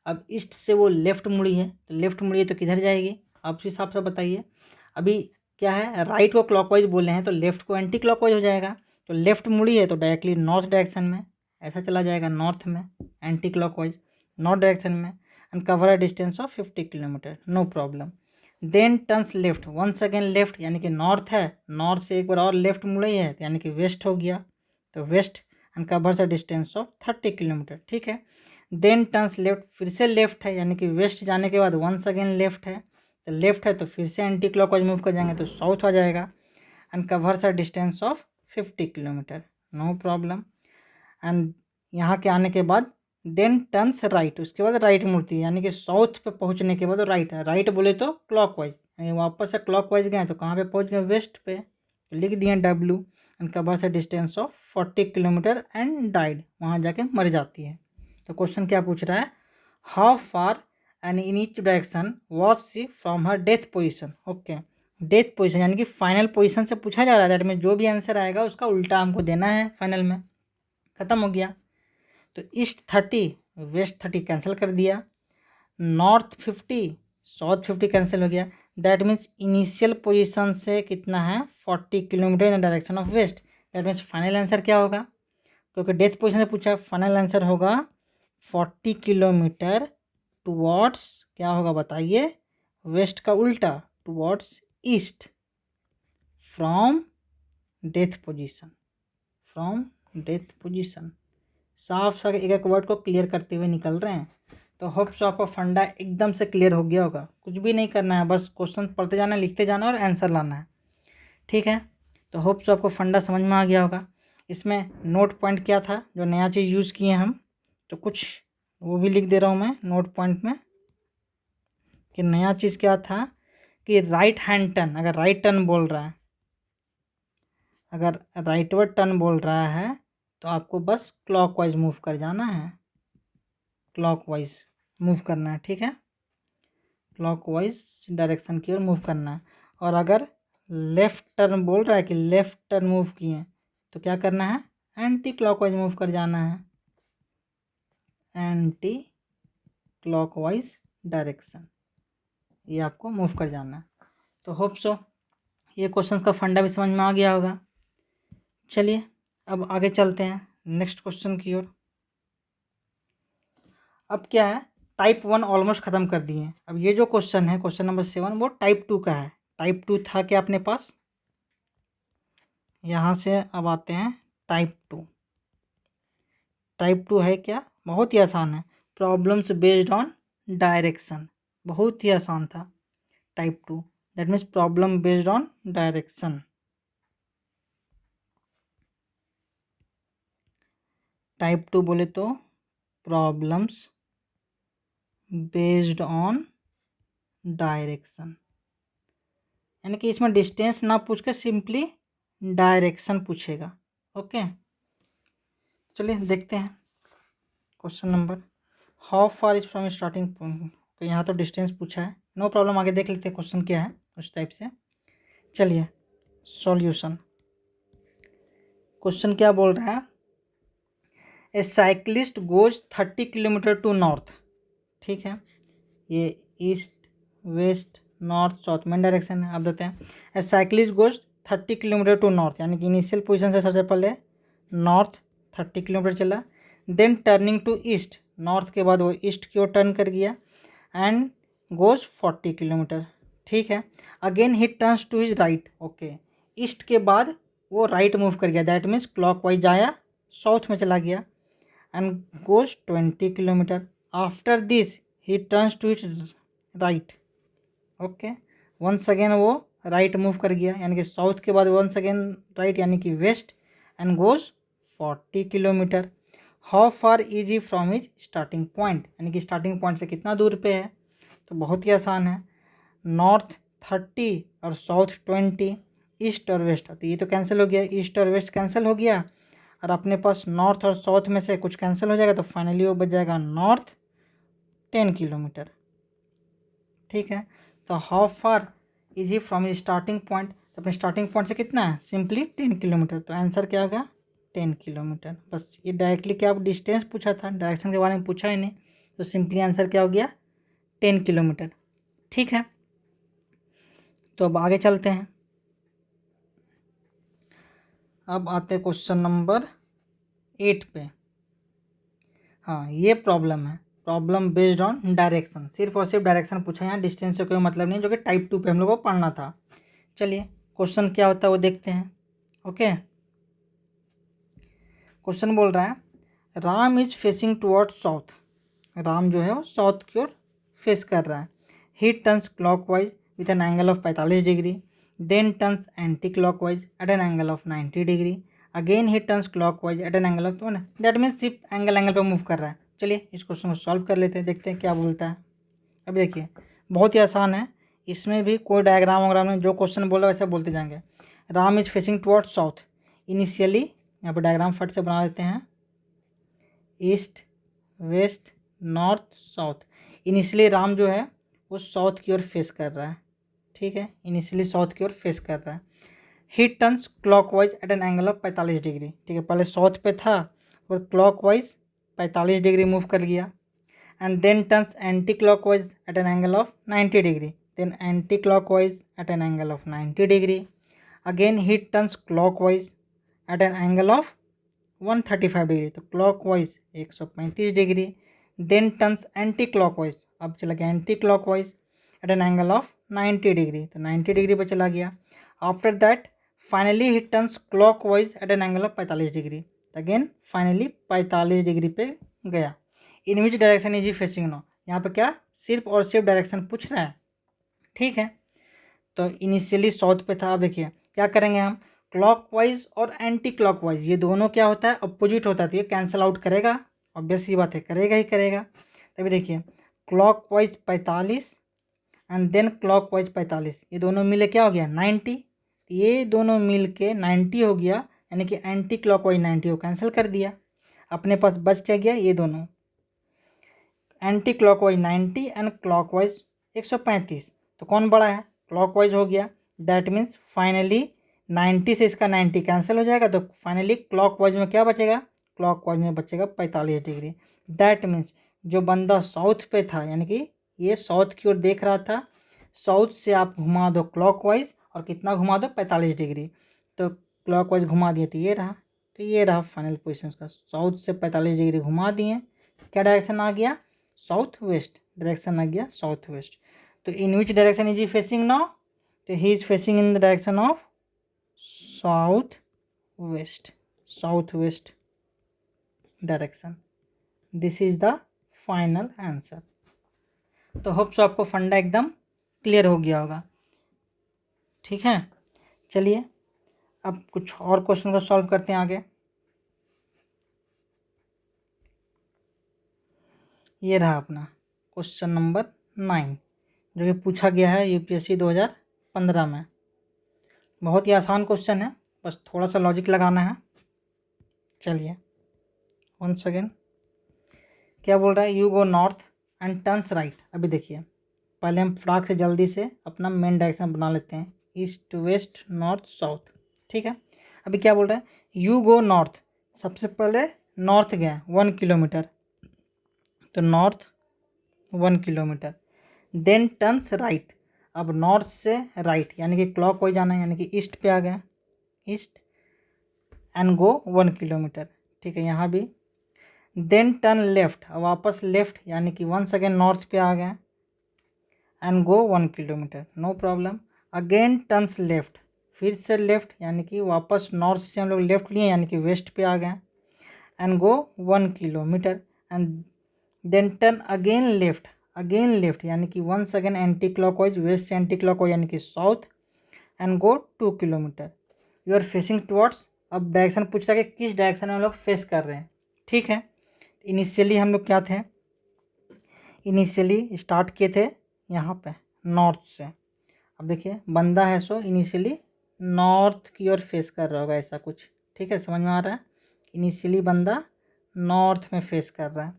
Speaker 1: अब ईस्ट से वो लेफ्ट मुड़ी है, तो लेफ्ट मुड़ी है तो किधर जाएगी आप उस हिसाब से बताइए। अभी क्या है, राइट को क्लॉकवाइज बोले हैं तो लेफ्ट को एंटी क्लॉकवाइज हो जाएगा, तो लेफ्ट मुड़ी है तो डायरेक्टली नॉर्थ डायरेक्शन में ऐसा चला जाएगा, नॉर्थ में एंटी क्लॉकवाइज नॉर्थ डायरेक्शन में, and cover a distance of 50 kilometre, no problem. Then turns left, once again left, यानी कि नॉर्थ है, नॉर्थ से एक बार और लेफ्ट मुड़ी है यानी कि वेस्ट हो गया, तो west and covers a distance of 30 kilometre. ठीक है, देन टर्न्स लेफ्ट, फिर से लेफ्ट है यानी कि वेस्ट जाने के बाद वंस अगेन लेफ्ट है, तो लेफ्ट है तो फिर से एंटी क्लॉकवाइज मूव कर जाएंगे तो साउथ आ जाएगा, and covers a distance of 50 kilometre, no problem. And यहाँ के आने के बाद देन टर्न्स राइट, उसके बाद राइट मुड़ती है, यानी कि साउथ पे पहुँचने के बाद राइट है, राइट बोले तो क्लॉकवाइज, यानी वापस से क्लॉकवाइज गए तो कहाँ पे पहुँच गए, वेस्ट पे, तो लिख दिए W and covers a distance of 40 kilometre and died, वहाँ जाके मर जाती है। तो क्वेश्चन क्या पूछ रहा है, how far and in each direction was she from her death position. Okay, death position यानी कि फाइनल पोजिशन से पूछा जा रहा है, दैट में जो भी आंसर आएगा उसका उल्टा हमको देना है फाइनल में। ख़त्म हो गया, तो ईस्ट 30 वेस्ट 30 कैंसिल कर दिया, नॉर्थ 50 साउथ 50 कैंसिल हो गया, दैट मीन्स इनिशियल पोजीशन से कितना है 40 kilometre in the direction of west. That means final answer क्या होगा, क्योंकि डेथ पोजीशन से पूछा, फाइनल आंसर होगा 40 किलोमीटर टुवर्ड्स, क्या होगा बताइए, वेस्ट का उल्टा, towards east from death position, from death position. साफ साफ एक एक वर्ड को क्लियर करते हुए निकल रहे हैं। तो होप सो आपका फंडा एकदम से क्लियर हो गया होगा, कुछ भी नहीं करना है, बस क्वेश्चन पढ़ते जाना लिखते जाना और आंसर लाना है। ठीक है, तो होप सो आपको फंडा समझ में आ गया होगा। इसमें नोट पॉइंट क्या था जो नया चीज़ यूज़ किए हम, तो कुछ वो भी लिख दे रहा हूँ मैं नोट पॉइंट में कि नया चीज़ क्या था कि राइट हैंड टर्न, अगर राइट टर्न बोल रहा है, अगर राइटवर्ड टर्न बोल रहा है तो आपको बस क्लॉकवाइज मूव कर जाना है, क्लॉकवाइज मूव करना है। ठीक है, क्लॉकवाइज डायरेक्शन की ओर मूव करना है। और अगर लेफ़्ट टर्न बोल रहा है कि लेफ़्ट टर्न मूव किए तो क्या करना है, एंटी क्लॉकवाइज मूव कर जाना है, एंटी क्लॉकवाइज डायरेक्शन, ये आपको मूव कर जाना है। तो होप सो ये क्वेश्चन का फंडा भी समझ में आ गया होगा। चलिए अब आगे चलते हैं नेक्स्ट क्वेश्चन की ओर। अब क्या है, टाइप 1 ऑलमोस्ट ख़त्म कर दिए हैं। अब ये जो क्वेश्चन है क्वेश्चन नंबर 7 वो टाइप 2 का है। टाइप 2 था क्या अपने पास, यहाँ से अब आते हैं टाइप 2। टाइप 2 है क्या, बहुत ही आसान है, प्रॉब्लम्स बेस्ड ऑन डायरेक्शन, बहुत ही आसान था type 2। That means problem based on direction. Type 2 बोले तो प्रॉब्लम्स बेस्ड ऑन डायरेक्शन, यानी कि इसमें डिस्टेंस ना पूछ के सिंपली डायरेक्शन पूछेगा। ओके, चलिए देखते हैं question number. How far is from starting point. तो यहाँ तो डिस्टेंस पूछा है, नो प्रॉब्लम, आगे देख लेते हैं क्वेश्चन क्या है उस टाइप से। चलिए सॉल्यूशन। क्वेश्चन क्या बोल रहा है, a cyclist goes 30 kilometre to north. ठीक है, ये east west north south main direction है। आप देते हैं a cyclist goes 30 kilometre to north, यानी कि इनिशियल पोजीशन से सबसे पहले नॉर्थ 30 किलोमीटर चला, then turning to east, north के बाद वो ईस्ट की ओर टर्न कर गया एंड गोज 40 किलोमीटर। ठीक है, again he turns to his right. Okay, east के बाद वो राइट मूव कर गया, दैट मीन्स क्लॉक वाइज आया, साउथ में चला गया and goes 20 kilometre. After this he turns to his right. Okay, once again वो राइट मूव कर गया, यानी कि साउथ के बाद वंस अगेन राइट यानी कि west and goes 40 kilometre. How far is he from his starting point, यानी कि स्टार्टिंग पॉइंट से कितना दूर पे है। तो बहुत ही आसान है, नॉर्थ 30 और साउथ 20, ईस्ट और वेस्ट, तो ये तो कैंसिल हो गया, ईस्ट और वेस्ट कैंसिल हो गया और अपने पास नॉर्थ और साउथ में से कुछ कैंसिल हो जाएगा, तो फाइनली वो बच जाएगा नॉर्थ 10 किलोमीटर। ठीक है, तो how far is he from starting point, तो अपने स्टार्टिंग पॉइंट से कितना है, सिंपली 10 किलोमीटर। तो आंसर क्या होगा 10 किलोमीटर। बस ये डायरेक्टली क्या डिस्टेंस पूछा था, डायरेक्शन के बारे में पूछा ही नहीं, तो सिंपली आंसर क्या हो गया 10 किलोमीटर। ठीक है, तो अब आगे चलते हैं। अब आते हैं क्वेश्चन नंबर 8 पे। हाँ, ये प्रॉब्लम है, प्रॉब्लम बेस्ड ऑन डायरेक्शन, सिर्फ और सिर्फ डायरेक्शन पूछा है, यहाँ डिस्टेंस से कोई मतलब नहीं, जो कि टाइप 2 पे हम लोग को पढ़ना था। चलिए क्वेश्चन क्या होता है वो देखते हैं। ओके, क्वेश्चन बोल रहा है Ram is facing toward south, Ram जो है वो साउथ की ओर फेस कर रहा है। He turns clockwise with an angle of 45 degree, then turns anti clockwise at an angle of 90 degree, again he turns clockwise at an angle of 1, that means सिर्फ एंगल पे मूव कर रहा है। चलिए इस क्वेश्चन को सॉल्व कर लेते हैं, देखते हैं क्या बोलता है। अब देखिए बहुत ही आसान है, इसमें भी कोई डायग्राम वगैरह में जो क्वेश्चन बोला वैसे बोलते जाएंगे। Ram is facing toward south, initially यहाँ पर डायग्राम फट से बना देते हैं, east west north south. Initially Ram जो है वो साउथ की ओर फेस कर रहा है। ठीक है, इनिशियली साउथ की ओर फेस कर रहा है। He turns clockwise at an angle of 45 degree. ठीक है, पहले साउथ पे था और क्लॉकवाइज 45 डिग्री मूव कर गया and then turns anti clockwise at an angle of 90 degree, then anti clockwise at an angle of 90 degree, again he turns clockwise at an angle of 135 degree, तो clockwise 135 degree, then turns anti clockwise, अब चला गया anti clockwise at an angle of 90 degree, तो 90 डिग्री पर चला गया। After that finally he turns clockwise at an angle of 45 degree, again finally 45 degree पे गया। In which direction is he facing no, यहाँ पे क्या सिर्फ और सिर्फ डायरेक्शन पूछ रहा है। ठीक है, तो इनिशियली साउथ पे था, अब देखिए क्या करेंगे हम, क्लॉकवाइज और एंटी क्लॉकवाइज ये दोनों क्या होता है, अपोजिट होता है, तो ये कैंसिल आउट करेगा, ऑब्वियस सी बात है करेगा ही करेगा। तभी देखिए क्लॉकवाइज 45 एंड देन क्लॉकवाइज 45, ये दोनों मिले क्या हो गया 90, ये दोनों मिल के 90 हो गया, यानी कि एंटी क्लॉकवाइज 90 को कैंसिल कर दिया, अपने पास बच क्या गया ये दोनों, एंटी क्लॉकवाइज 90 एंड क्लॉकवाइज 135, तो कौन बड़ा है, क्लॉकवाइज हो गया, दैट मीन्स फाइनली 90 से इसका 90 कैंसिल हो जाएगा, तो फाइनली क्लॉकवाइज में क्या बचेगा, क्लॉकवाइज में बचेगा 45 डिग्री। दैट मीन्स जो बंदा साउथ पे था, यानी कि ये साउथ की ओर देख रहा था, साउथ से आप घुमा दो क्लॉकवाइज और कितना घुमा दो 45 डिग्री, तो क्लॉकवाइज घुमा दिए तो ये रहा, तो ये रहा फाइनल पोजिशन का, साउथ से 45 डिग्री घुमा दिए, क्या डायरेक्शन आ गया साउथ वेस्ट, डायरेक्शन आ गया साउथ वेस्ट। तो in which direction is he facing now, तो he is facing in the direction of south west direction. This is the final answer. तो होप सो आपको फंडा एकदम क्लियर हो गया होगा। ठीक है, चलिए अब कुछ और क्वेश्चन को सॉल्व करते हैं आगे। ये रहा अपना क्वेश्चन नंबर 9 जो कि पूछा गया है यूपीएससी 2015 में। बहुत ही आसान क्वेश्चन है, बस थोड़ा सा लॉजिक लगाना है। चलिए वन सेकेंड, क्या बोल रहा है, you go north and turns right. अभी देखिए, पहले हम फटाक से जल्दी से अपना मेन डायरेक्शन बना लेते हैं, ईस्ट वेस्ट नॉर्थ साउथ। ठीक है, अभी क्या बोल रहा है, यू गो नॉर्थ, सबसे पहले नॉर्थ गए 1 किलोमीटर, तो north 1 kilometre, then turns right, अब नॉर्थ से राइट यानी कि क्लॉक वाइज जाना है, यानी कि ईस्ट पे आ गए, ईस्ट एंड गो 1 किलोमीटर। ठीक है, यहाँ भी देन टर्न लेफ्ट, अब वापस लेफ्ट यानी कि 1 सेकेंड नॉर्थ पे आ गए and go 1 kilometre, no problem. Again turns left, फिर से लेफ्ट यानी कि वापस नॉर्थ से हम लोग लेफ्ट लिए यानी कि वेस्ट पे आ गए and go 1 kilometre and then turn again left यानी कि 1 सेकेंड एंटी क्लॉकवाइज, वेस्ट से एंटी क्लॉकवाइज यानी कि south and go 2 kilometre. You are facing towards, अब डायरेक्शन पूछ रहा है कि किस डायरेक्शन में हम लोग फेस कर रहे हैं। ठीक है, इनिशियली हम लोग क्या थे, इनिशियली स्टार्ट किए थे यहाँ पे नॉर्थ से। अब देखिए बंदा है सो इनिशियली नॉर्थ की ओर फेस कर रहा होगा, ऐसा कुछ। ठीक है, समझ में आ रहा है, इनिशियली बंदा नॉर्थ में फेस कर रहा है,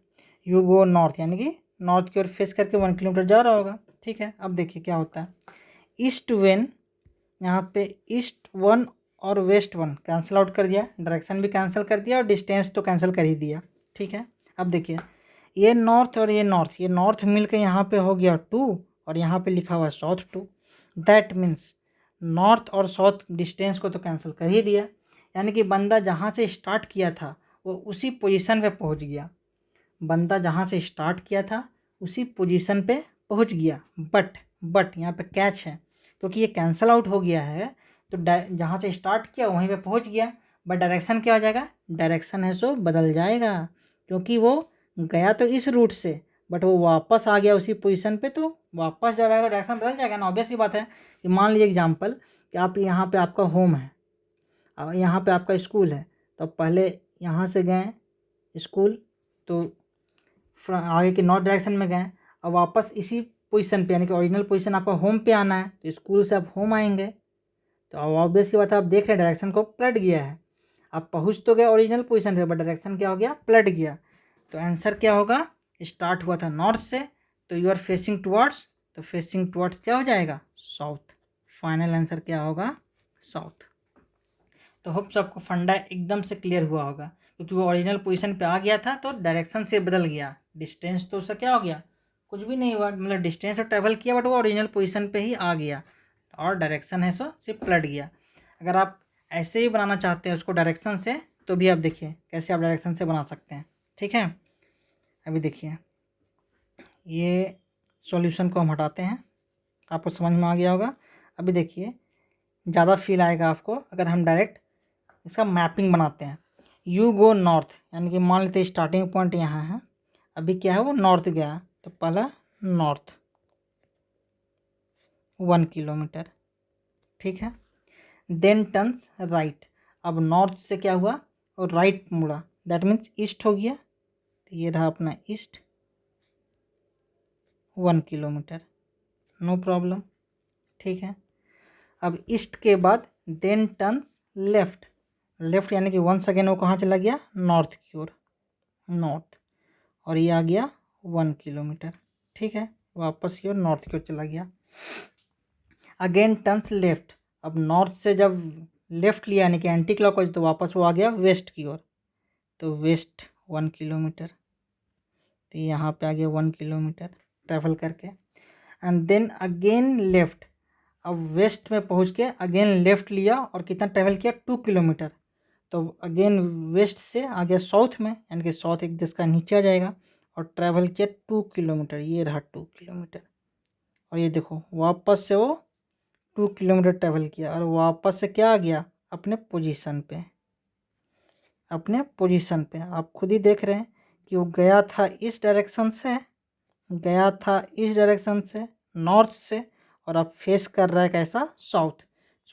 Speaker 1: यू गो नॉर्थ यानी कि नॉर्थ की ओर फेस करके 1 किलोमीटर जा रहा होगा। ठीक है, अब देखिए क्या होता है, ईस्ट वेन, यहाँ पे ईस्ट 1 और वेस्ट 1 कैंसिल आउट कर दिया, डायरेक्शन भी कैंसिल कर दिया और डिस्टेंस तो कैंसिल कर ही दिया। ठीक है, अब देखिए ये नॉर्थ और ये नॉर्थ मिल के यहाँ पे हो गया 2 और यहाँ पे लिखा हुआ है साउथ 2। दैट मीन्स नॉर्थ और साउथ डिस्टेंस को तो कैंसिल कर ही दिया, यानी कि बंदा जहाँ से स्टार्ट किया था वो उसी पोजीशन पे पहुँच गया, बंदा जहाँ से स्टार्ट किया था उसी पोजीशन पे पहुँच गया। बट यहाँ पे कैच है, क्योंकि ये कैंसिल आउट हो गया है तो जहाँ से स्टार्ट किया वहीं पे पहुँच गया, बट डायरेक्शन क्या हो जाएगा, डायरेक्शन है सो बदल जाएगा, क्योंकि वो गया तो इस रूट से बट वो वापस आ गया उसी पोजीशन पे, तो वापस जब आएगा डायरेक्शन बदल जाएगा ना। ऑब्वियस सी बात है कि मान लीजिए एग्जांपल कि आप यहाँ पे आपका होम है और यहाँ पे आपका स्कूल है, तो पहले यहाँ से गए स्कूल तो आगे के नॉर्थ डायरेक्शन में गए, अब वापस इसी पोजीशन पे यानी कि ओरिजिनल पोजीशन आपका होम पे आना है, तो स्कूल से आप होम आएंगे, तो अब ऑब्वियस की बात है आप देख रहे हैं डायरेक्शन को पलट गया है, आप पहुँच तो गए ओरिजिनल पोजीशन पे बट डायरेक्शन क्या हो गया, पलट गया। तो आंसर क्या होगा, स्टार्ट हुआ था नॉर्थ से तो यू आर फेसिंग टुवर्ड्स, तो फेसिंग टुवर्ड्स क्या हो जाएगा, साउथ। फाइनल आंसर क्या होगा, साउथ। तो होप सबको फंडा एकदम से क्लियर हुआ होगा, क्योंकि वो ओरिजिनल पोजीशन पे आ गया था तो डायरेक्शन से बदल गया, डिस्टेंस तो उसका क्या हो गया, कुछ भी नहीं हुआ, मतलब डिस्टेंस तो ट्रैवल किया बट वो ओरिजिनल पोजीशन पे ही आ गया और डायरेक्शन है सो सिर्फ पलट गया। अगर आप ऐसे ही बनाना चाहते हैं उसको डायरेक्शन से तो भी आप देखिए कैसे आप डायरेक्शन से बना सकते हैं। ठीक है, अभी देखिए ये सॉल्यूशन को हम हटाते हैं, आपको समझ में आ गया होगा। अभी देखिए ज़्यादा फील आएगा आपको अगर हम डायरेक्ट इसका मैपिंग बनाते हैं। यू गो नॉर्थ यानी कि मान लेते हैं स्टार्टिंग पॉइंट यहाँ है, अभी क्या है वो नॉर्थ गया, तो पहला नॉर्थ 1 किलोमीटर। ठीक है, देन टर्न्स राइट, अब नॉर्थ से क्या हुआ और राइट मुड़ा, दैट मीन्स ईस्ट हो गया, तो ये रहा अपना ईस्ट 1 किलोमीटर, नो प्रॉब्लम। ठीक है, अब ईस्ट के बाद देन टर्न्स लेफ्ट यानी कि 1 सेकेंड वो कहाँ चला गया, नॉर्थ की ओर, नॉर्थ, और ये आ गया 1 किलोमीटर। ठीक है, वापस की ओर नॉर्थ की ओर चला गया। अगेन टर्न्स लेफ्ट, अब नॉर्थ से जब लेफ्ट लिया यानी कि एंटी क्लॉकवाइज तो वापस वो आ गया वेस्ट की ओर, तो वेस्ट 1 किलोमीटर, तो यहाँ पे आ गया 1 किलोमीटर ट्रैवल करके। एंड देन अगेन लेफ्ट, अब वेस्ट में पहुँच के अगेन लेफ्ट लिया और कितना ट्रैवल किया 2 किलोमीटर, तो अगेन वेस्ट से आ गया साउथ में यानी कि साउथ एक देश का नीचे आ जाएगा और ट्रैवल किया 2 किलोमीटर, ये रहा 2 किलोमीटर, और ये देखो वापस से वो 2 किलोमीटर ट्रैवल किया और वापस से क्या आ गया, अपने पोजीशन पे, अपने पोजीशन पे। आप खुद ही देख रहे हैं कि वो गया था इस डायरेक्शन से, गया था इस डायरेक्शन से नॉर्थ से, और अब फेस कर रहा है कैसा, south.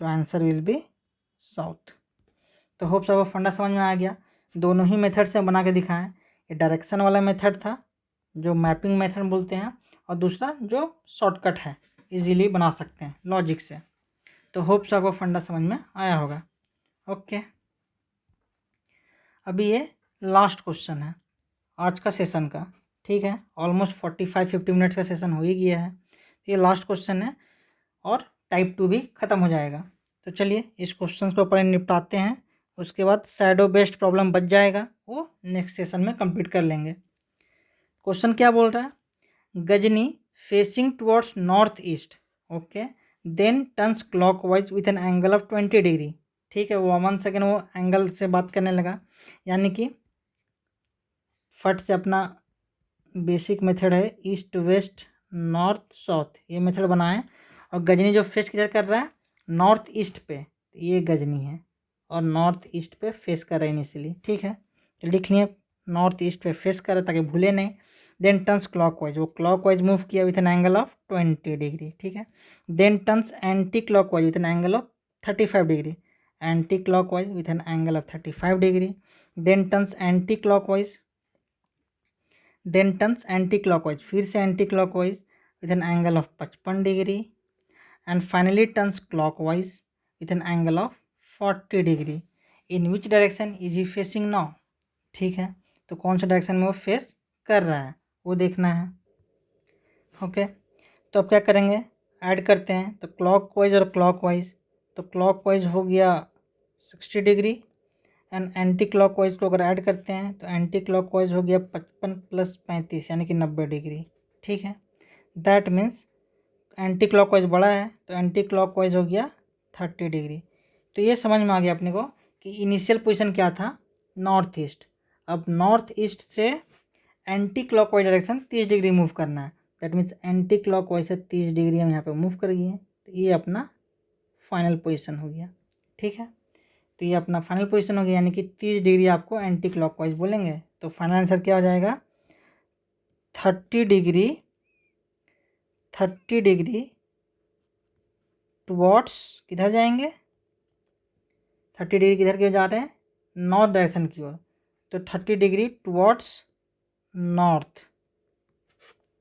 Speaker 1: So answer will B south. तो होप्स आपको फंडा समझ में आ गया। दोनों ही मेथड से बना के दिखाएं। ये डायरेक्शन वाला मेथड था जो मैपिंग मेथड बोलते हैं, और दूसरा जो शॉर्टकट है, इजीली बना सकते हैं लॉजिक से। तो होप्स आपको फंडा समझ में आया होगा। ओके, अभी ये लास्ट क्वेश्चन है आज का सेशन का, ठीक है। ऑलमोस्ट 45-50 मिनट्स का सेशन हो ही गया है। ये लास्ट क्वेश्चन है और टाइप 2 भी ख़त्म हो जाएगा। तो चलिए इस क्वेश्चन को पहले निपटाते हैं, उसके बाद शैडो बेस्ड प्रॉब्लम बच जाएगा, वो नेक्स्ट सेशन में कंप्लीट कर लेंगे। क्वेश्चन क्या बोल रहा है, गजनी facing towards north east, okay, then turns clockwise with an angle of 20 degree. ठीक है, वो 1 सेकेंड वो एंगल से बात करने लगा, यानी कि फट से अपना बेसिक मेथड है ईस्ट वेस्ट नॉर्थ साउथ, ये मेथड बनाएं। और गजनी जो फेस किधर कर रहा है, नॉर्थ ईस्ट पे, ये गजनी है और नॉर्थ ईस्ट पे फेस कर रहा है इनिशियली, ठीक है। तो लिख लिए नॉर्थ ईस्ट पे फेस कर रहा है ताकि भूले नहीं। देन टर्न्स क्लॉकवाइज, वो क्लॉकवाइज मूव किया with an angle of 20 degree, ठीक है। Then turns anti clockwise with an angle of 35 degree, anti clockwise with an angle of 35 degree. Then turns anti clockwise, then turns anti clockwise, फिर से anti clockwise with an angle of 55 degree, and finally turns clockwise with an angle of 40 degree. In which direction is he facing now, ठीक है। तो कौन सा डायरेक्शन में वो फेस कर रहा है वो देखना है। ओके, तो अब क्या करेंगे, ऐड करते हैं। तो क्लॉकवाइज और क्लॉकवाइज, तो क्लॉकवाइज हो गया 60 डिग्री, एंड एंटी क्लॉकवाइज को अगर ऐड करते हैं तो एंटी क्लॉकवाइज हो गया 55 + 35 यानी कि 90 डिग्री, ठीक है। दैट मीन्स एंटी क्लॉकवाइज बड़ा है तो एंटी क्लॉकवाइज हो गया 30 डिग्री। तो ये समझ में आ गया अपने को कि इनिशियल पोजीशन क्या था, नॉर्थ ईस्ट। अब नॉर्थ ईस्ट से anti clockwise direction 30 degree move करना है। दैट मीन्स एंटी क्लॉकवाइज से 30 डिग्री हम यहाँ पे मूव कर गए, तो ये अपना फाइनल पोजीशन हो गया, ठीक है। तो ये अपना फाइनल पोजीशन हो गया, यानी कि 30 डिग्री आपको एंटी क्लॉकवाइज बोलेंगे। तो फाइनल आंसर क्या हो जाएगा, 30 डिग्री टुवर्ड्स, किधर जाएंगे, 30 डिग्री किधर की ओर जा रहे हैं, नॉर्थ डायरेक्शन की ओर। तो 30 degree towards north,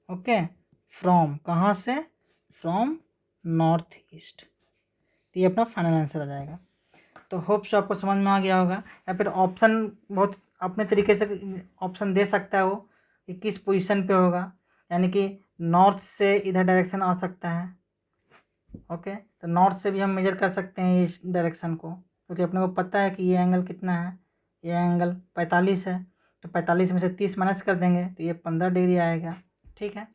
Speaker 1: okay, from, कहाँ से, फ्रॉम नॉर्थ ईस्ट। तो ये अपना फाइनल आंसर आ जाएगा। तो होप्स आपको समझ में आ गया होगा। या फिर ऑप्शन बहुत अपने तरीके से ऑप्शन दे सकता है वो कि किस पोजीशन पे होगा, यानी कि नॉर्थ से इधर डायरेक्शन आ सकता है, ओके। तो नॉर्थ से भी हम मेजर कर सकते हैं इस डायरेक्शन को, क्योंकि अपने को पता है कि ये एंगल कितना है, ये एंगल 45 है। तो 45 में से 30 माइनस कर देंगे तो ये 15 डिग्री आएगा, ठीक है।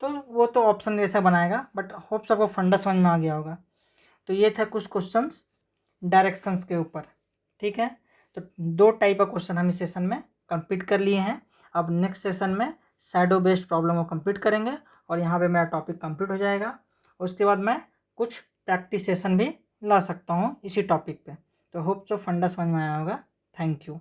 Speaker 1: तो वो तो ऑप्शन जैसा बनाएगा, बट होप्स आपको फंडा समझ में आ गया होगा। तो ये था कुछ क्वेश्चंस डायरेक्शंस के ऊपर, ठीक है। तो 2 टाइप का क्वेश्चन हम इस सेशन में कंप्लीट कर लिए हैं। अब नेक्स्ट सेशन में शैडो बेस्ड प्रॉब्लम को कंप्लीट करेंगे और यहाँ पे मेरा टॉपिक कंप्लीट हो जाएगा। उसके बाद मैं कुछ प्रैक्टिस सेशन भी ला सकता हूँ इसी टॉपिक पे। तो होप सो फंडा समझ में आया होगा। Thank you.